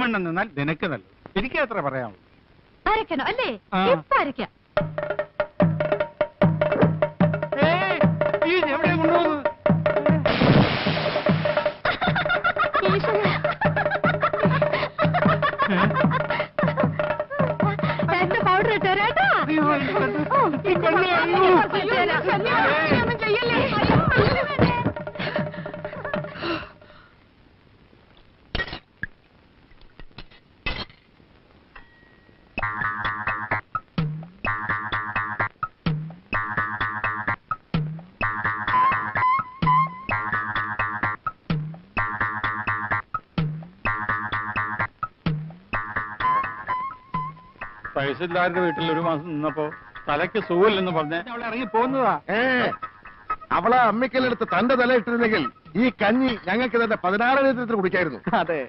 നല്ലവണ്ണം നിന്നാൽ നിനക്ക് നല്ലത്. എനിക്ക് അത്ര പറയാമോ? അരക്കണോ അല്ലേ? ഇപ്പൊ അരക്കാം. എവിടെ കൊണ്ടുപോകുന്നത്? എന്റെ പൗഡർ ഇട്ടേരാട്ടാ. പൈസല്ലാരുടെ വീട്ടിൽ ഒരു മാസം നിന്നപ്പോ തലയ്ക്ക് സുഖമില്ലെന്ന് പറഞ്ഞ് അവളെ ഇറങ്ങി പോകുന്നതാ. അവളെ അമ്മിക്കല്ലെടുത്ത് തന്റെ തല ഇട്ടിരുന്നെങ്കിൽ ഈ കഞ്ഞി ഞങ്ങൾക്ക് തന്നെ 16 ലിറ്റർ കുടിക്കായിരുന്നു. അതെ.